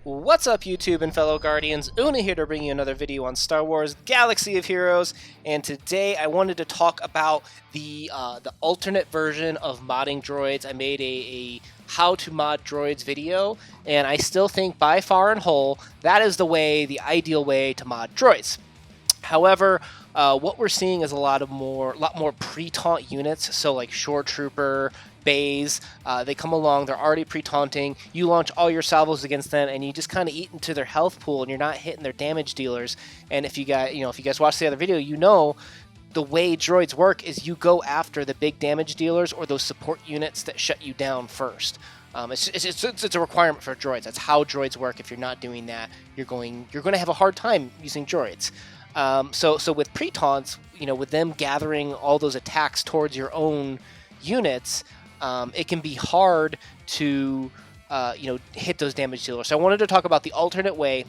What's up, YouTube and fellow Guardians? Una here to bring you another video on Star Wars Galaxy of Heroes, and today I wanted to talk about the alternate version of modding droids. I made a how to mod droids video, and I still think by far and whole that is the ideal way to mod droids. However, what we're seeing is a lot more Pretaunt units, so like Shore Trooper, Bays, they come along, they're already pre-taunting, you launch all your salvos against them, and you just kind of eat into their health pool, and you're not hitting their damage dealers. And if you guys watched the other video, you know the way droids work is you go after the big damage dealers or those support units that shut you down first. It's a requirement for droids. That's how droids work. If you're not doing that, you're going to have a hard time using droids. So with Pretaunts, with them gathering all those attacks towards your own units, it can be hard to hit those damage dealers. So I wanted to talk about the alternate way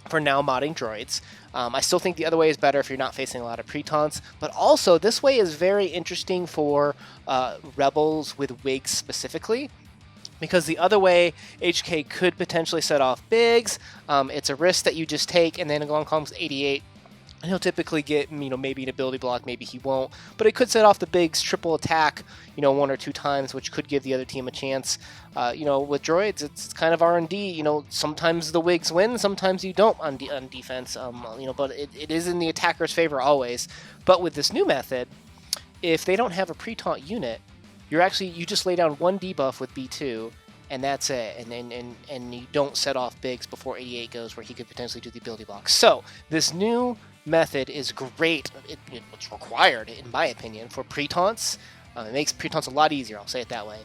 for now modding droids. I still think the other way is better if you're not facing a lot of Pretaunts, but also this way is very interesting for rebels with Wiggs specifically, because the other way, HK could potentially set off Biggs. It's a risk that you just take, and then along comes 88. And he'll typically get, maybe an ability block, maybe he won't. But it could set off the Biggs triple attack, one or two times, which could give the other team a chance. With droids, it's kind of R&D. Sometimes the Wiggs win, sometimes you don't on defense. But it is in the attacker's favor always. But with this new method, if they don't have a Pretaunt unit, you just lay down one debuff with B2, and that's it. And you don't set off Biggs before 88 goes, where he could potentially do the ability block. So this new method is great. It's required, in my opinion, for Pretaunts. It makes Pretaunts a lot easier, I'll say it that way.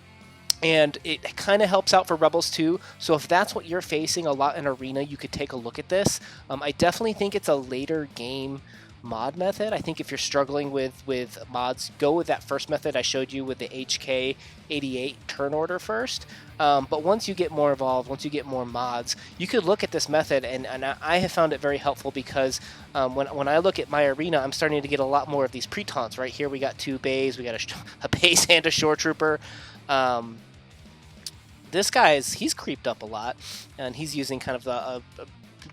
And it kind of helps out for Rebels too. So if that's what you're facing a lot in Arena, you could take a look at this. I definitely think it's a later game mod method. I think if you're struggling with mods, go with that first method I showed you with the HK 88 turn order first. But once you get more involved, once you get more mods, you could look at this method, and I have found it very helpful because when I look at my arena, I'm starting to get a lot more of these Pretaunts. Right here we got two Bays, we got a Base and a Shore Trooper. This he's creeped up a lot, and he's using kind of a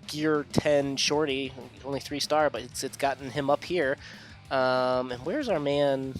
Gear 10 shorty, only 3-star, but it's gotten him up here. And where's our man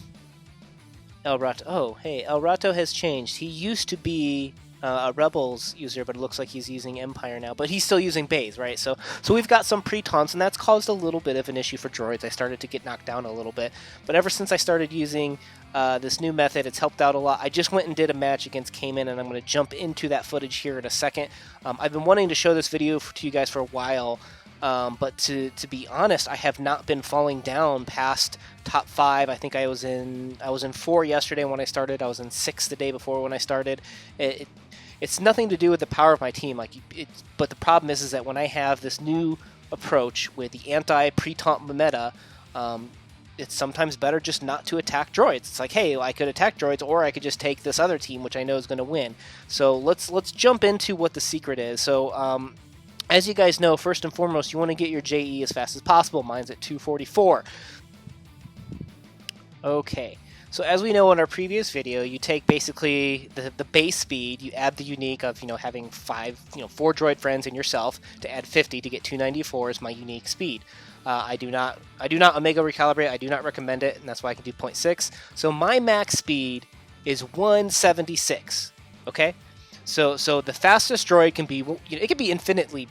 El Rato? Oh, hey, El Rato has changed. He used to be a Rebels user, but it looks like he's using Empire now. But he's still using Bays, right? So we've got some Pretaunts, and that's caused a little bit of an issue for droids. I started to get knocked down a little bit. But ever since I started using this new method, it's helped out a lot. I just went and did a match against Cayman, and I'm going to jump into that footage here in a second. I've been wanting to show this video to you guys for a while, but to be honest, I have not been falling down past top 5. I think I was in 4 yesterday when I started. I was in 6 the day before when I started. It's nothing to do with the power of my team, but the problem is that when I have this new approach with the anti-Pretaunt meta, it's sometimes better just not to attack droids. It's like, hey, I could attack droids, or I could just take this other team, which I know is going to win. So let's jump into what the secret is. So as you guys know, first and foremost, you want to get your JE as fast as possible. Mine's at 244. Okay. So as we know in our previous video, you take basically the base speed, you add the unique of having 4 droid friends and yourself to add 50 to get 294 is my unique speed. I do not Omega recalibrate. I do not recommend it, and that's why I can do 0.6. So my max speed is 176. Okay. So the fastest droid can be, it could be infinitely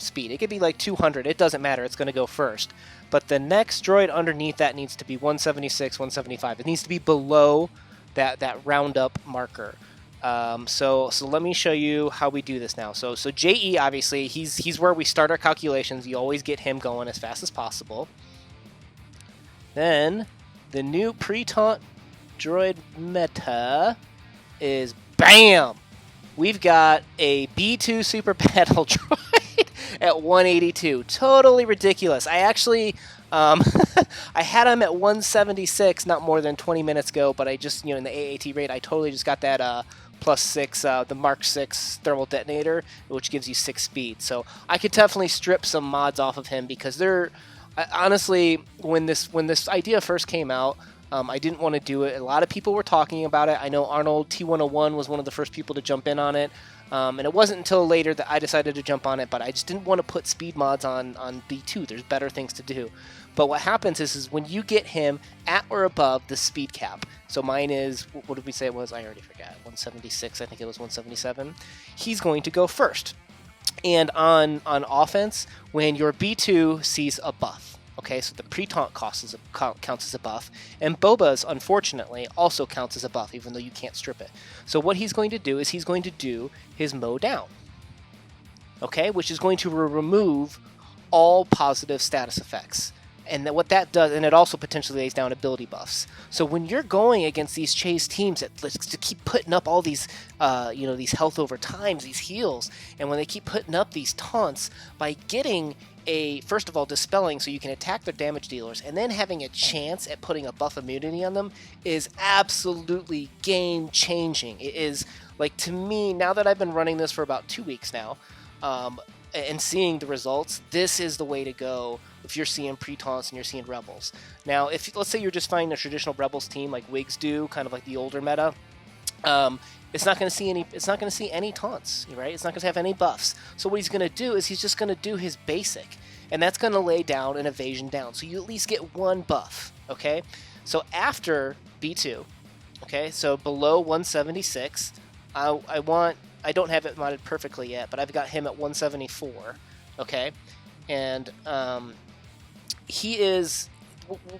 speed. It could be like 200. It doesn't matter. It's going to go first. But the next droid underneath that needs to be 176, 175. It needs to be below that roundup marker. So let me show you how we do this now. So JE, obviously, he's where we start our calculations. You always get him going as fast as possible. Then the new Pretaunt droid meta is BAM! We've got a B2 Super Battle Droid at 182. Totally ridiculous. I actually, I had him at 176 not more than 20 minutes ago, but I just, in the AAT raid, I totally just got that +6, the Mark 6 thermal detonator, which gives you 6 speed. So I could definitely strip some mods off of him because honestly, when this idea first came out, I didn't want to do it. A lot of people were talking about it. I know Arnold T101 was one of the first people to jump in on it. And it wasn't until later that I decided to jump on it, but I just didn't want to put speed mods on B2. There's better things to do. But what happens is when you get him at or above the speed cap, so mine is, what did we say it was? I already forgot, 176, I think it was 177. He's going to go first. And on offense, when your B2 sees a buff, okay, so the Pretaunt counts as a buff, and Boba's, unfortunately, also counts as a buff, even though you can't strip it. So what he's going to do is he's going to do his mow down, okay, which is going to remove all positive status effects. And what that does, and it also potentially lays down ability buffs. So when you're going against these Chaze teams that to keep putting up all these, these health over times, these heals, and when they keep putting up these taunts, by getting first of all, dispelling so you can attack their damage dealers, and then having a chance at putting a buff immunity on them is absolutely game changing. It is, like, to me, now that I've been running this for about 2 weeks now, and seeing the results, this is the way to go if you're seeing Pretaunts and you're seeing Rebels. Now, if let's say you're just finding a traditional Rebels team like Wiggs do, kind of like the older meta, it's not going to see any. It's not going to see any taunts, right? It's not going to have any buffs. So what he's going to do is he's just going to do his basic, and that's going to lay down an evasion down. So you at least get one buff, okay? So after B2, okay, so below 176, I don't have it modded perfectly yet, but I've got him at 174, okay? And he is,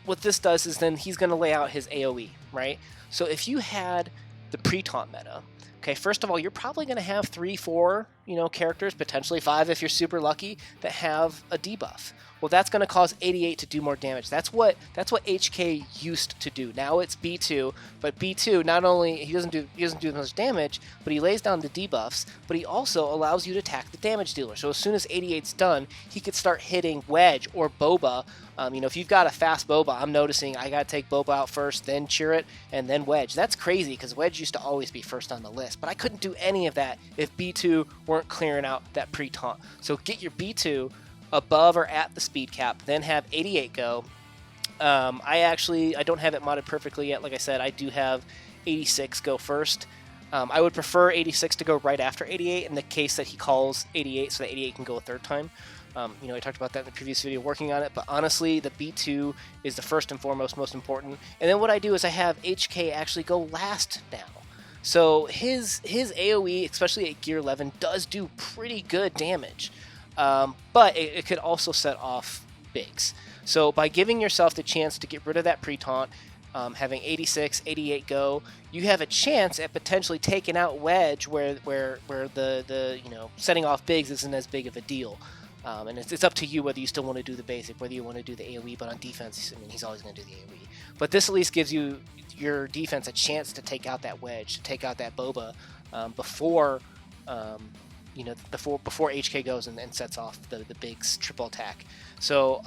what this does is then he's going to lay out his AoE, right? So if you had the Pretaunt meta, okay, first of all, you're probably going to have 3, 4, characters, potentially 5 if you're super lucky, that have a debuff. Well, that's going to cause 88 to do more damage. That's what HK used to do. Now it's B2, but B2 not only he doesn't do as much damage, but he lays down the debuffs, but he also allows you to attack the damage dealer. So as soon as 88's done, he could start hitting Wedge or Boba. If you've got a fast Boba, I'm noticing I got to take Boba out first, then Chirrut, and then Wedge. That's crazy because Wedge used to always be first on the list, but I couldn't do any of that if B2 weren't clearing out that Pretaunt. So get your B2 above or at the speed cap, then have 88 go. I don't have it modded perfectly yet. Like I said, I do have 86 go first. I would prefer 86 to go right after 88 in the case that he calls 88 so that 88 can go a third time. I talked about that in the previous video working on it, but honestly, the B2 is the first and foremost most important. And then what I do is I have HK actually go last now. So his AoE, especially at gear 11, does do pretty good damage. But it could also set off bigs. So by giving yourself the chance to get rid of that Pretaunt, having 86, 88 go, you have a chance at potentially taking out Wedge where the setting off bigs isn't as big of a deal. And it's up to you whether you still want to do the basic, whether you want to do the AoE, but on defense, he's always going to do the AoE. But this at least gives your defense a chance to take out that Wedge, to take out that Boba before HK goes and sets off the big triple attack. So,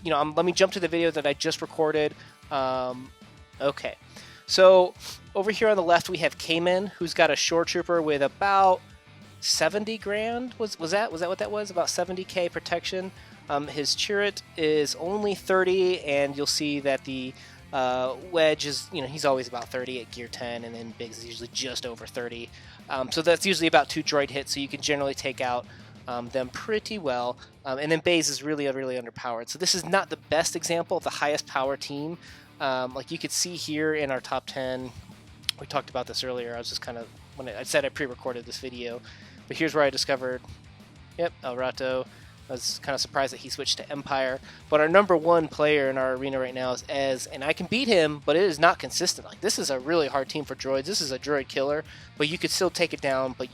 let me jump to the video that I just recorded. Okay, so over here on the left we have Cayman, who's got a shore trooper with about 70 grand. Was that what that was? About 70k protection. His Chirrut is only 30, and you'll see that the Wedge is, he's always about 30 at gear 10, and then Biggs is usually just over 30. So that's usually about 2 droid hits, so you can generally take out them pretty well. And then Baze is really, really underpowered. So this is not the best example of the highest power team. Like you could see here in our top 10, we talked about this earlier. I was just kind of, when I said I pre-recorded this video, but here's where I discovered, El Rato. I was kind of surprised that he switched to Empire. But our number 1 player in our arena right now is Ez, and I can beat him, but it is not consistent. Like, this is a really hard team for droids. This is a droid killer, but you could still take it down. But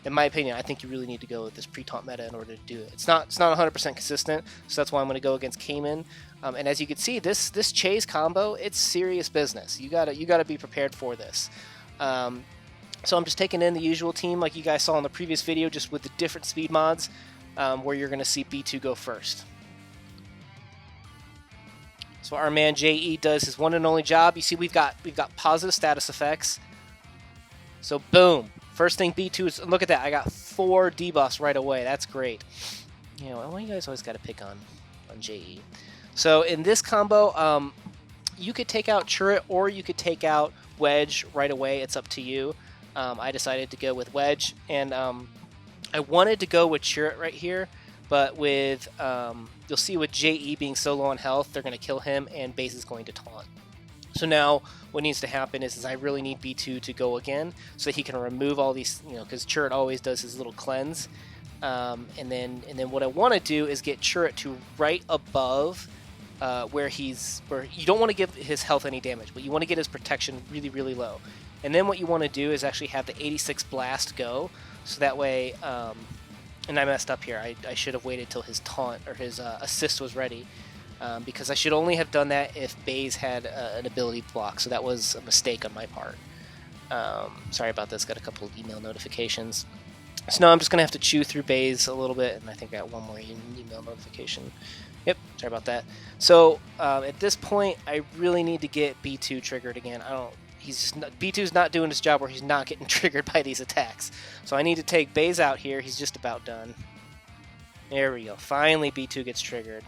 in my opinion, I think you really need to go with this Pretaunt meta in order to do it. It's not 100% consistent, so that's why I'm going to go against Cayman. And as you can see, this Chaze combo, it's serious business. You gotta be prepared for this. So I'm just taking in the usual team like you guys saw in the previous video, just with the different speed mods. Where you're going to see B2 go first. So our man JE does his one and only job. You see, we've got positive status effects. So boom, first thing B2 is, look at that. I got 4 debuffs right away. That's great. Why you guys always got to pick on JE? So in this combo, you could take out Chirrut or you could take out Wedge right away. It's up to you. I decided to go with Wedge, and I wanted to go with Chirrut right here, but with you'll see with JE being so low on health, they're going to kill him, and Base is going to taunt. So now what needs to happen is I really need B2 to go again so he can remove all these, because Chirrut always does his little cleanse. And then what I want to do is get Chirrut to right above where you don't want to give his health any damage, but you want to get his protection really, really low. And then what you want to do is actually have the 86 blast go, so that way, and I messed up here, I should have waited till his taunt or his assist was ready, because I should only have done that if Baze had an ability block, so that was a mistake on my part. Sorry about this, got a couple of email notifications. So now I'm just going to have to chew through Baze a little bit, and I think I got one more email notification. Yep, sorry about that. So at this point, I really need to get B2 triggered again. B2's not doing his job where he's not getting triggered by these attacks. So I need to take Baze out here. He's just about done. There we go. Finally, B2 gets triggered.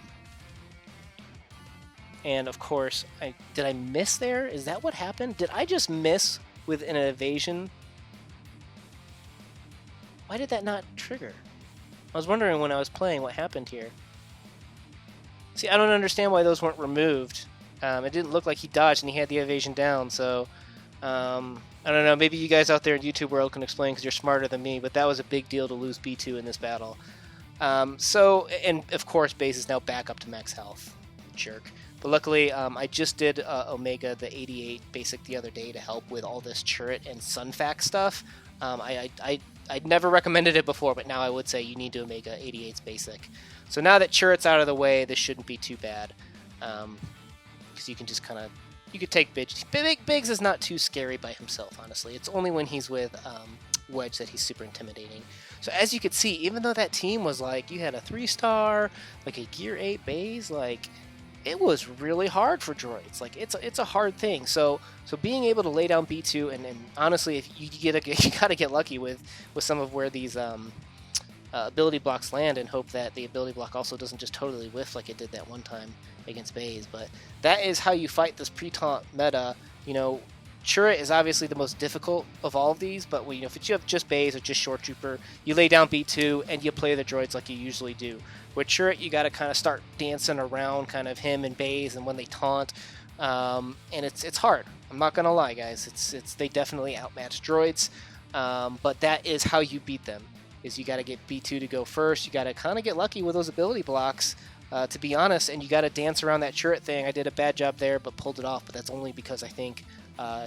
And of course, did I miss there? Is that what happened? Did I just miss with an evasion? Why did that not trigger? I was wondering when I was playing what happened here. See, I don't understand why those weren't removed. It didn't look like he dodged and he had the evasion down, so I don't know, maybe you guys out there in YouTube world can explain because you're smarter than me, but that was a big deal to lose B2 in this battle. And of course Base is now back up to max health. Jerk. But luckily, I just did Omega the 88 basic the other day to help with all this Chirrut and Sunfac stuff. I'd never recommended it before, but now I would say you need to Omega 88's basic. So now that Chirrut's out of the way, this shouldn't be too bad. Because you can just kind of, you could take Biggs. Biggs is not too scary by himself, honestly. It's only when he's with Wedge that he's super intimidating. So as you could see, even though that team was like, you had a 3-star, like a Gear 8 Baze, like, it was really hard for droids. Like, it's a hard thing. So being able to lay down B2, and honestly, if you gotta get lucky with some of where these ability blocks land, and hope that the ability block also doesn't just totally whiff like it did that one time against Baze. But that is how you fight this Pretaunt meta. Chirrut is obviously the most difficult of all of these, but if you have just Baze or just Short Trooper, you lay down B2 and you play the droids like you usually do. With Chirrut, you got to kind of start dancing around kind of him and Baze and when they taunt, and it's hard. I'm not gonna lie, guys. They definitely outmatch droids, but that is how you beat them. Is you got to get B2 to go first. You got to kind of get lucky with those ability blocks, to be honest, and you got to dance around that Chirrut thing. I did a bad job there, but pulled it off. But that's only because I think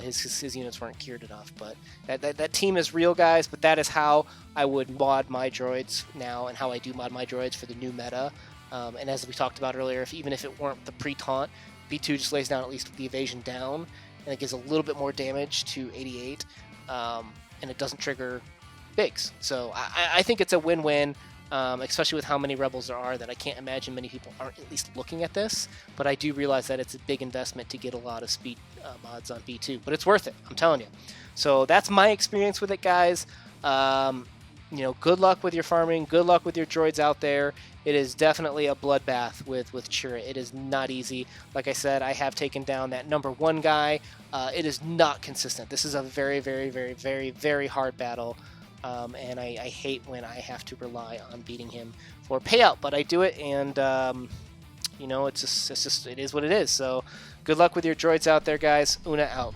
his units weren't cured enough. But that team is real, guys. But that is how I would mod my droids now, and how I do mod my droids for the new meta. And as we talked about earlier, even if it weren't the pre-taunt, B2 just lays down at least with the evasion down, and it gives a little bit more damage to 88, and it doesn't trigger Biggs. So I think it's a win-win, especially with how many rebels there are, that I can't imagine many people aren't at least looking at this. But I do realize that it's a big investment to get a lot of speed mods on B2, but it's worth it, I'm telling you. So that's my experience with it, guys. Good luck with your farming, good luck with your droids out there. It is definitely a bloodbath with Chirrut. It is not easy. Like I said, I have taken down that #1 guy. It is not consistent. This is a very, very, very, very, very hard battle. And I hate when I have to rely on beating him for payout, but I do it, and it is what it is. So good luck with your droids out there, guys. Una out.